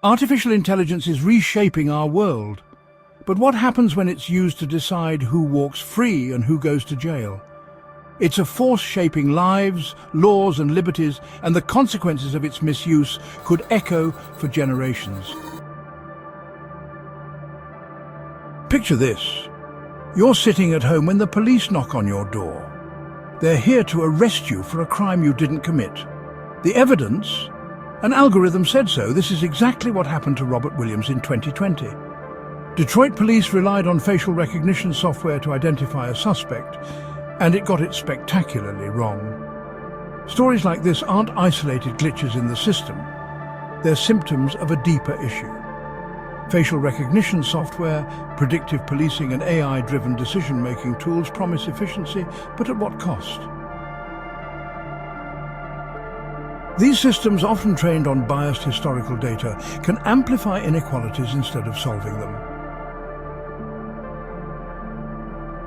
Artificial intelligence is reshaping our world. But what happens when it's used to decide who walks free and who goes to jail? It's a force shaping lives, laws and liberties, and the consequences of its misuse could echo for generations. Picture this. You're sitting at home when the police knock on your door. They're here to arrest you for a crime you didn't commit. The evidence? An algorithm said so. This is exactly what happened to Robert Williams in 2020. Detroit police relied on facial recognition software to identify a suspect, and it got it spectacularly wrong. Stories like this aren't isolated glitches in the system. They're symptoms of a deeper issue. Facial recognition software, predictive policing and AI-driven decision-making tools promise efficiency, but at what cost? These systems, often trained on biased historical data, can amplify inequalities instead of solving them.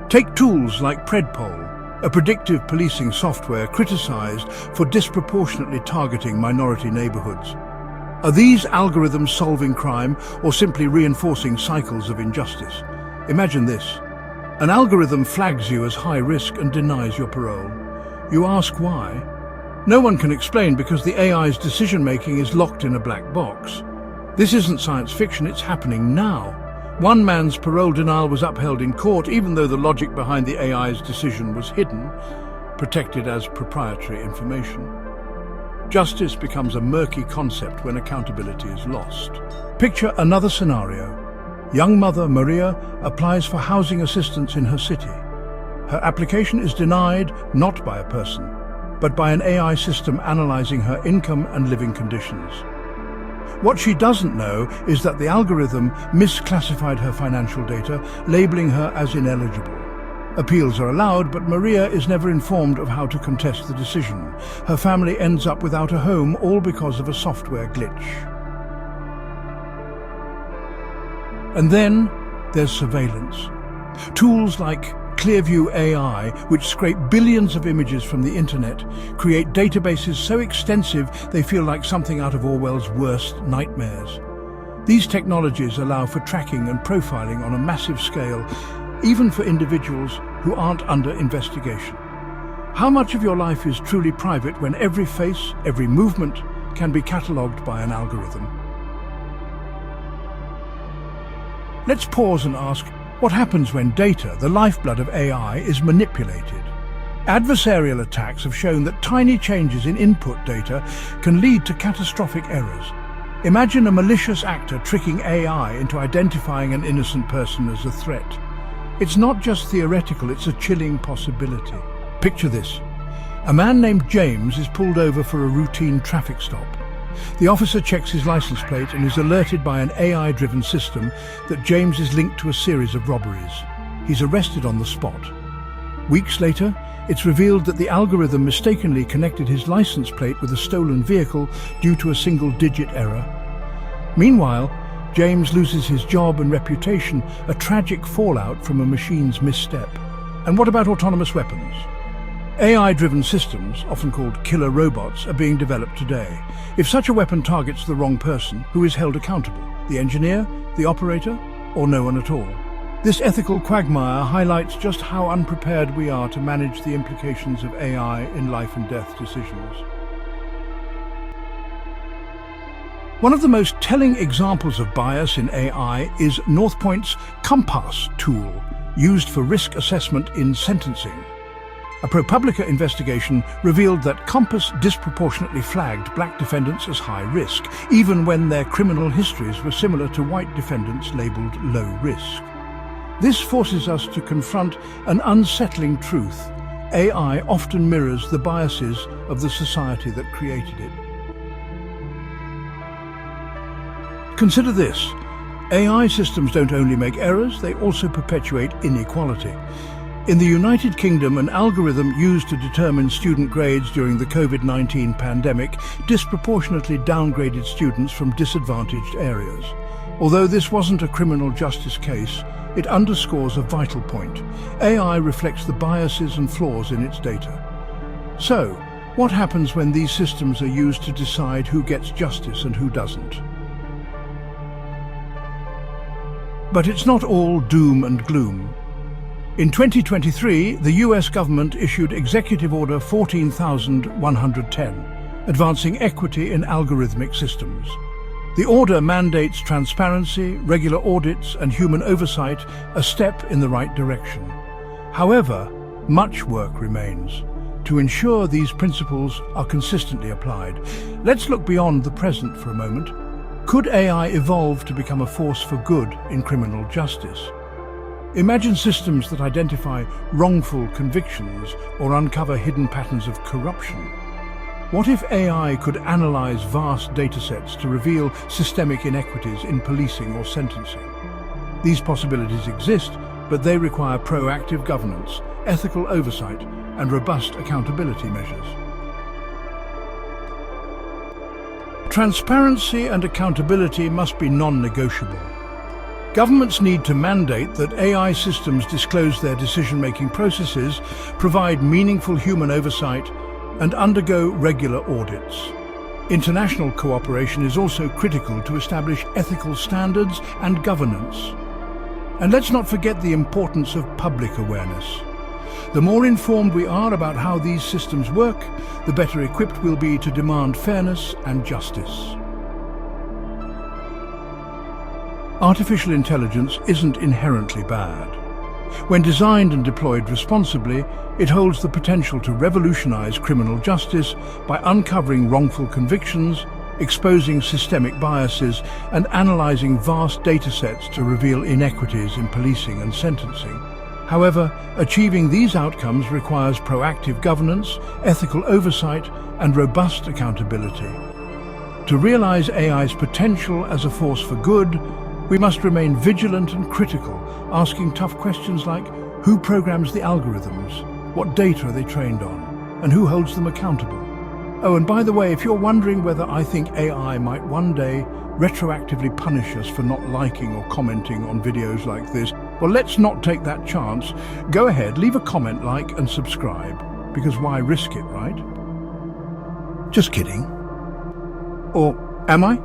Take tools like Parole, a predictive policing software criticized for disproportionately targeting minority neighborhoods. Are these algorithms solving crime or simply reinforcing cycles of injustice? Imagine this. An algorithm flags you as high risk and denies your parole. You ask why? No one can explain because the AI's decision-making is locked in a black box. This isn't science fiction, it's happening now. One man's parole denial was upheld in court even though the logic behind the AI's decision was hidden, protected as proprietary information. Justice becomes a murky concept when accountability is lost. Picture another scenario. Young mother Maria applies for housing assistance in her city. Her application is denied not by a person, but by an AI system analyzing her income and living conditions. What she doesn't know is that the algorithm misclassified her financial data, labeling her as ineligible. Appeals are allowed, but Maria is never informed of how to contest the decision. Her family ends up without a home, all because of a software glitch. And then there's surveillance. Tools like Clearview AI, which scrape billions of images from the internet, create databases so extensive they feel like something out of Orwell's worst nightmares. These technologies allow for tracking and profiling on a massive scale, even for individuals who aren't under investigation. How much of your life is truly private when every face, every movement can be catalogued by an algorithm? Let's pause and ask, what happens when data, the lifeblood of AI, is manipulated? Adversarial attacks have shown that tiny changes in input data can lead to catastrophic errors. Imagine a malicious actor tricking AI into identifying an innocent person as a threat. It's not just theoretical, it's a chilling possibility. Picture this. A man named James is pulled over for a routine traffic stop. The officer checks his license plate and is alerted by an AI-driven system that James is linked to a series of robberies. He's arrested on the spot. Weeks later, it's revealed that the algorithm mistakenly connected his license plate with a stolen vehicle due to a single-digit error. Meanwhile, James loses his job and reputation, a tragic fallout from a machine's misstep. And what about autonomous weapons? AI-driven systems, often called killer robots, are being developed today. If such a weapon targets the wrong person, who is held accountable? The engineer, the operator, or no one at all? This ethical quagmire highlights just how unprepared we are to manage the implications of AI in life and death decisions. One of the most telling examples of bias in AI is Northpoint's COMPAS Tool, used for risk assessment in sentencing. A ProPublica investigation revealed that COMPAS disproportionately flagged black defendants as high risk, even when their criminal histories were similar to white defendants labeled low risk. This forces us to confront an unsettling truth. AI often mirrors the biases of the society that created it. Consider this. AI systems don't only make errors, they also perpetuate inequality. In the United Kingdom, an algorithm used to determine student grades during the COVID-19 pandemic disproportionately downgraded students from disadvantaged areas. Although this wasn't a criminal justice case, it underscores a vital point. AI reflects the biases and flaws in its data. So, what happens when these systems are used to decide who gets justice and who doesn't? But it's not all doom and gloom. In 2023, the US government issued Executive Order 14,110, advancing equity in algorithmic systems. The order mandates transparency, regular audits, and human oversight, a step in the right direction. However, much work remains to ensure these principles are consistently applied. Let's look beyond the present for a moment. Could AI evolve to become a force for good in criminal justice? Imagine systems that identify wrongful convictions or uncover hidden patterns of corruption. What if AI could analyze vast datasets to reveal systemic inequities in policing or sentencing? These possibilities exist, but they require proactive governance, ethical oversight, and robust accountability measures. Transparency and accountability must be non-negotiable. Governments need to mandate that AI systems disclose their decision-making processes, provide meaningful human oversight, and undergo regular audits. International cooperation is also critical to establish ethical standards and governance. And let's not forget the importance of public awareness. The more informed we are about how these systems work, the better equipped we'll be to demand fairness and justice. Artificial intelligence isn't inherently bad. When designed and deployed responsibly, it holds the potential to revolutionize criminal justice by uncovering wrongful convictions, exposing systemic biases, and analyzing vast datasets to reveal inequities in policing and sentencing. However, achieving these outcomes requires proactive governance, ethical oversight, and robust accountability. To realize AI's potential as a force for good, we must remain vigilant and critical, asking tough questions like, who programs the algorithms? What data are they trained on? And who holds them accountable? Oh, and by the way, if you're wondering whether I think AI might one day retroactively punish us for not liking or commenting on videos like this, well, let's not take that chance. Go ahead, leave a comment, like, and subscribe, because why risk it, right? Just kidding. Or am I?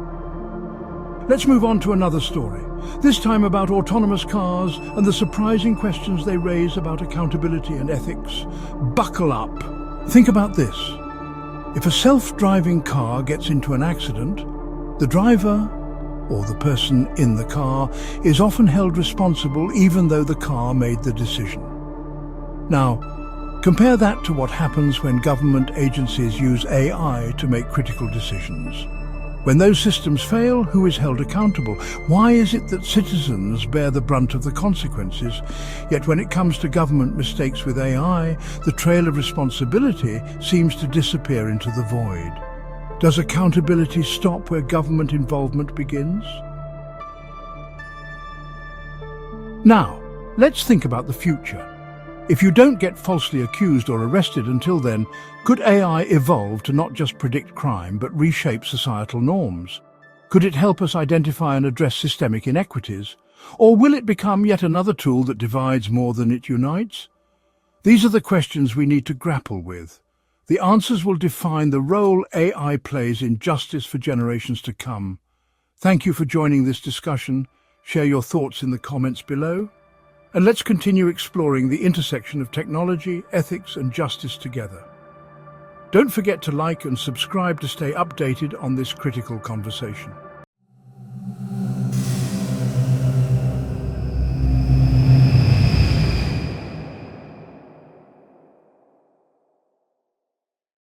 Let's move on to another story, this time about autonomous cars and the surprising questions they raise about accountability and ethics. Buckle up. Think about this. If a self-driving car gets into an accident, the driver, or the person in the car, is often held responsible even though the car made the decision. Now, compare that to what happens when government agencies use AI to make critical decisions. When those systems fail, who is held accountable? Why is it that citizens bear the brunt of the consequences? Yet when it comes to government mistakes with AI, the trail of responsibility seems to disappear into the void. Does accountability stop where government involvement begins? Now, let's think about the future. If you don't get falsely accused or arrested until then, could AI evolve to not just predict crime but reshape societal norms? Could it help us identify and address systemic inequities? Or will it become yet another tool that divides more than it unites? These are the questions we need to grapple with. The answers will define the role AI plays in justice for generations to come. Thank you for joining this discussion. Share your thoughts in the comments below. And let's continue exploring the intersection of technology, ethics, and justice together. Don't forget to like and subscribe to stay updated on this critical conversation.